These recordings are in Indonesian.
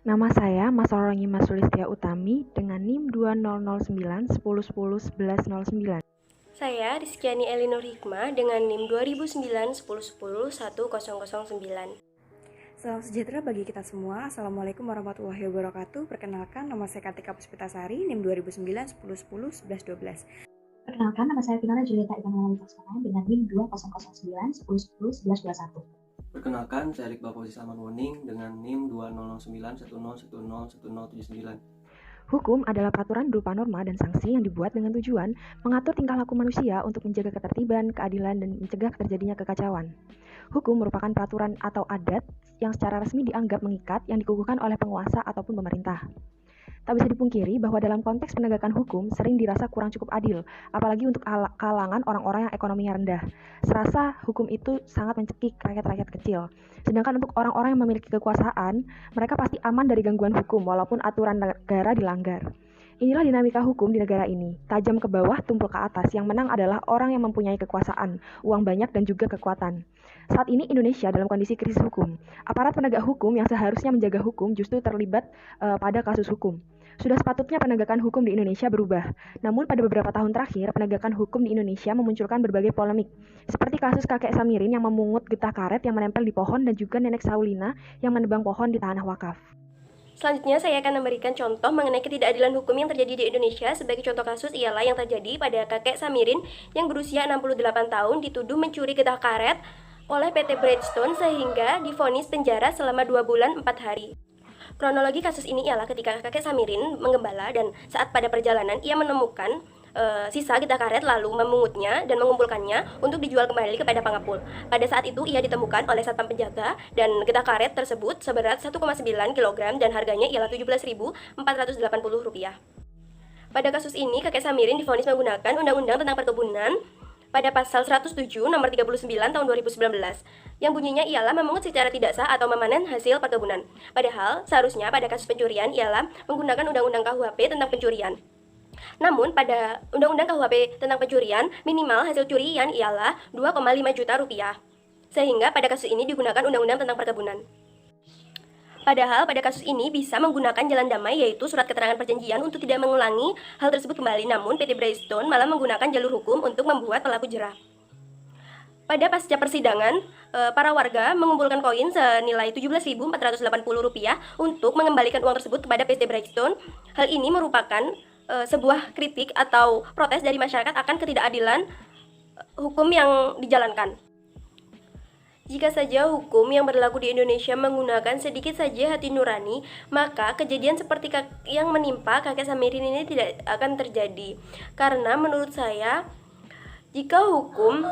Nama saya Masrorongi Masulistia Utami dengan NIM 2009 1010 1109. Saya Rizkyani Elinur Hikmah dengan NIM 2009 1010 1009. Salam sejahtera bagi kita semua. Assalamualaikum warahmatullahi wabarakatuh. Perkenalkan, nama saya Kartika Puspitasari, NIM 2009 1010 1112. Perkenalkan, nama saya Finala Julieta Ivanova Laksono dengan NIM 2009 1010 1121. Perkenalkan, saya Iqbal Fauzi Salman Wuning dengan NIM 2009 10101079. Hukum adalah peraturan berupa norma dan sanksi yang dibuat dengan tujuan mengatur tingkah laku manusia untuk menjaga ketertiban, keadilan, dan mencegah terjadinya kekacauan. Hukum merupakan peraturan atau adat yang secara resmi dianggap mengikat yang dikukuhkan oleh penguasa ataupun pemerintah. Tak bisa dipungkiri bahwa dalam konteks penegakan hukum sering dirasa kurang cukup adil, apalagi untuk kalangan orang-orang yang ekonominya rendah. Serasa hukum itu sangat mencekik rakyat-rakyat kecil. Sedangkan untuk orang-orang yang memiliki kekuasaan, mereka pasti aman dari gangguan hukum walaupun aturan negara dilanggar. Inilah dinamika hukum di negara ini. Tajam ke bawah, tumpul ke atas. Yang menang adalah orang yang mempunyai kekuasaan, uang banyak, dan juga kekuatan. Saat ini Indonesia dalam kondisi krisis hukum. Aparat penegak hukum yang seharusnya menjaga hukum justru terlibat pada kasus hukum. Sudah sepatutnya penegakan hukum di Indonesia berubah. Namun pada beberapa tahun terakhir, penegakan hukum di Indonesia memunculkan berbagai polemik. Seperti kasus kakek Samirin yang memungut getah karet yang menempel di pohon dan juga nenek Saulina yang menebang pohon di tanah wakaf. Selanjutnya saya akan memberikan contoh mengenai ketidakadilan hukum yang terjadi di Indonesia. Sebagai contoh kasus ialah yang terjadi pada kakek Samirin yang berusia 68 tahun dituduh mencuri getah karet oleh PT Bridgestone sehingga divonis penjara selama 2 bulan 4 hari. Kronologi kasus ini ialah ketika kakek Samirin menggembala dan saat pada perjalanan ia menemukan sisa getah karet lalu memungutnya dan mengumpulkannya untuk dijual kembali kepada pengepul. Pada saat itu ia ditemukan oleh satpam penjaga dan getah karet tersebut seberat 1,9 kg dan harganya ialah Rp17.480. Pada kasus ini kakek Samirin divonis menggunakan Undang-Undang tentang Perkebunan pada pasal 107 nomor 39 tahun 2019 yang bunyinya ialah memungut secara tidak sah atau memanen hasil perkebunan. Padahal seharusnya pada kasus pencurian ialah menggunakan Undang-Undang KUHP tentang pencurian. Namun pada Undang-Undang KUHP tentang pencurian minimal hasil curian ialah 2,5 juta rupiah. Sehingga pada kasus ini digunakan Undang-Undang tentang Perkebunan. Padahal pada kasus ini bisa menggunakan jalan damai yaitu surat keterangan perjanjian untuk tidak mengulangi hal tersebut kembali. Namun PT Bridgestone malah menggunakan jalur hukum untuk membuat pelaku jera. Pada pasca persidangan, para warga mengumpulkan koin senilai Rp17.480 untuk mengembalikan uang tersebut kepada PT Bridgestone. Hal ini merupakan sebuah kritik atau protes dari masyarakat akan ketidakadilan hukum yang dijalankan. Jika saja hukum yang berlaku di Indonesia menggunakan sedikit saja hati nurani, maka kejadian seperti yang menimpa kakek Samirin ini tidak akan terjadi. Karena menurut saya, jika hukum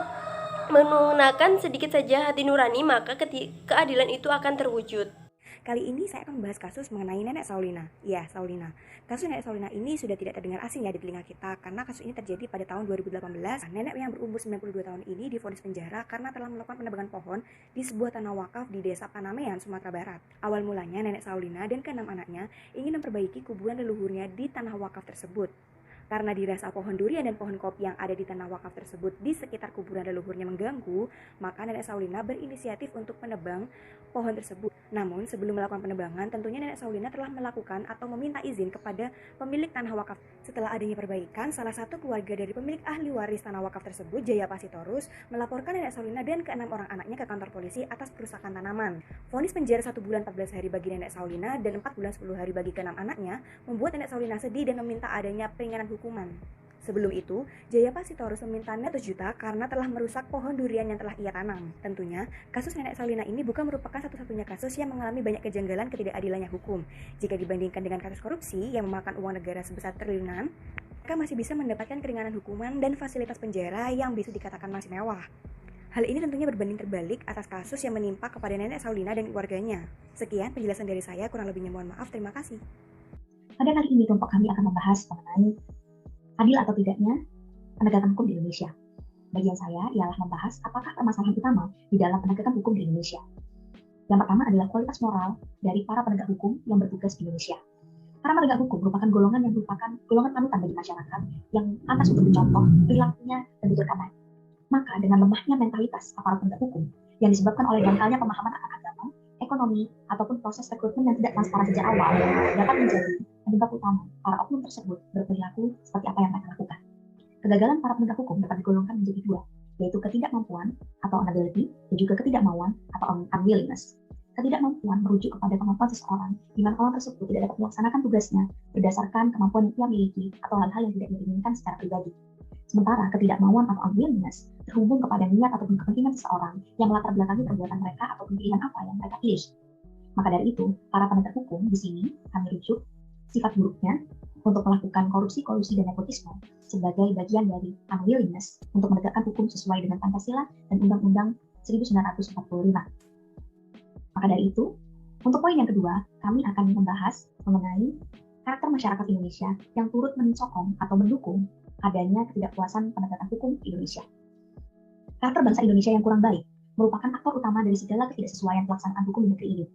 menggunakan sedikit saja hati nurani, maka keadilan itu akan terwujud. Kali ini saya akan membahas kasus mengenai Nenek Saulina. Ya, Saulina. Kasus Nenek Saulina ini sudah tidak terdengar asing ya di telinga kita karena kasus ini terjadi pada tahun 2018. Nenek yang berumur 92 tahun ini divonis penjara karena telah melakukan penebangan pohon di sebuah tanah wakaf di Desa Panamean, Sumatera Barat. Awal mulanya Nenek Saulina dan ke-6 anaknya ingin memperbaiki kuburan leluhurnya di tanah wakaf tersebut. Karena dirasa pohon durian dan pohon kopi yang ada di tanah wakaf tersebut di sekitar kuburan leluhurnya mengganggu, maka Nenek Saulina berinisiatif untuk menebang pohon tersebut. Namun sebelum melakukan penebangan, tentunya Nenek Saulina telah melakukan atau meminta izin kepada pemilik tanah wakaf. Setelah adanya perbaikan, salah satu keluarga dari pemilik ahli waris tanah wakaf tersebut, Jaya Pasitorus, melaporkan Nenek Saulina dan ke-6 orang anaknya ke kantor polisi atas perusakan tanaman. Vonis penjara 1 bulan 14 hari bagi Nenek Saulina dan 4 bulan 10 hari bagi ke-6 anaknya membuat Nenek Saulina sedih dan meminta adanya peringanan hukuman. Sebelum itu, Jaya Pasitorus meminta 100 juta karena telah merusak pohon durian yang telah ia tanam. Tentunya, kasus Nenek Saulina ini bukan merupakan satu-satunya kasus yang mengalami banyak kejanggalan ketidakadilannya hukum. Jika dibandingkan dengan kasus korupsi yang memakan uang negara sebesar triliunan, mereka masih bisa mendapatkan keringanan hukuman dan fasilitas penjara yang bisa dikatakan masih mewah. Hal ini tentunya berbanding terbalik atas kasus yang menimpa kepada Nenek Saulina dan keluarganya. Sekian penjelasan dari saya, kurang lebihnya mohon maaf, terima kasih. Pada kali ini kelompok kami akan membahas mengenai adil atau tidaknya penegakan hukum di Indonesia. Bagian saya ialah membahas apakah permasalahan utama di dalam penegakan hukum di Indonesia. Yang pertama adalah kualitas moral dari para penegak hukum yang bertugas di Indonesia. Para penegak hukum merupakan golongan yang merupakan golongan panutan bagi masyarakat yang pantas untuk dicontoh perilakunya dan tuturkannya. Maka dengan lemahnya mentalitas aparat penegak hukum yang disebabkan oleh dangkalnya pemahaman akan agama, ekonomi, ataupun proses rekrutmen yang tidak transparan sejak awal dapat menjadi penyebab utama para oknum tersebut berperilaku seperti apa yang mereka lakukan. Kegagalan para penegak hukum dapat digolongkan menjadi dua, yaitu ketidakmampuan atau inability dan juga ketidakmauan atau unwillingness. Ketidakmampuan merujuk kepada kemampuan seseorang di mana orang tersebut tidak dapat melaksanakan tugasnya berdasarkan kemampuan yang ia miliki atau hal-hal yang tidak diinginkan secara pribadi. Sementara ketidakmauan atau unwillingness terhubung kepada niat ataupun kepentingan seseorang yang melatar belakangi perbuatan mereka atau pilihan apa yang mereka pilih. Maka dari itu, para penegak hukum di sini kami rujuk sifat buruknya untuk melakukan korupsi dan nepotisme sebagai bagian dari unwillingness untuk menegakkan hukum sesuai dengan Pancasila dan Undang-Undang 1945. Maka dari itu, untuk poin yang kedua, kami akan membahas mengenai karakter masyarakat Indonesia yang turut menyokong atau mendukung adanya ketidakpuasan penegakan hukum di Indonesia. Karakter bangsa Indonesia yang kurang baik merupakan aktor utama dari segala ketidaksesuaian pelaksanaan hukum di negeri ini.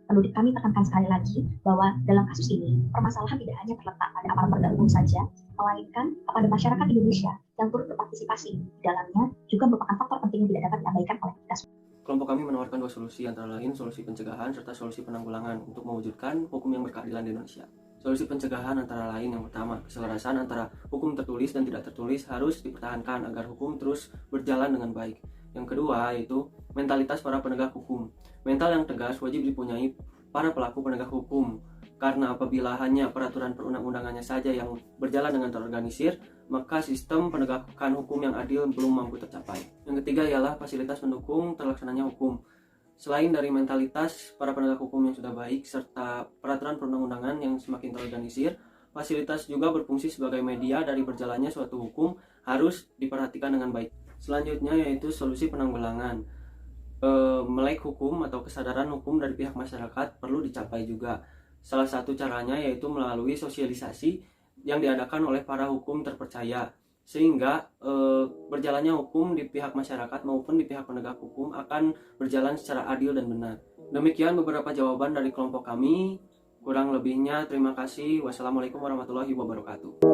Perlu kami tekankan sekali lagi bahwa dalam kasus ini, permasalahan tidak hanya terletak pada aparat penegak hukum saja, melainkan kepada masyarakat Indonesia yang turut berpartisipasi di dalamnya juga merupakan faktor penting yang tidak dapat diabaikan oleh kita semua. Kelompok kami menawarkan 2 solusi, antara lain solusi pencegahan serta solusi penanggulangan untuk mewujudkan hukum yang berkeadilan di Indonesia. Solusi pencegahan antara lain yang pertama, keselarasan antara hukum tertulis dan tidak tertulis harus dipertahankan agar hukum terus berjalan dengan baik. Yang kedua yaitu mentalitas para penegak hukum. Mental yang tegas wajib dipunyai para pelaku penegak hukum, karena apabila hanya peraturan perundang-undangannya saja yang berjalan dengan terorganisir, maka sistem penegakan hukum yang adil belum mampu tercapai. Yang ketiga ialah fasilitas pendukung terlaksananya hukum. Selain dari mentalitas para penegak hukum yang sudah baik serta peraturan perundang-undangan yang semakin terorganisir, fasilitas juga berfungsi sebagai media dari berjalannya suatu hukum harus diperhatikan dengan baik. Selanjutnya yaitu solusi penanggulangan. Melek hukum atau kesadaran hukum dari pihak masyarakat perlu dicapai juga. Salah satu caranya yaitu melalui sosialisasi yang diadakan oleh para hukum terpercaya, sehingga berjalannya hukum di pihak masyarakat maupun di pihak penegak hukum akan berjalan secara adil dan benar. Demikian beberapa jawaban dari kelompok kami. Kurang lebihnya terima kasih. Wassalamualaikum warahmatullahi wabarakatuh.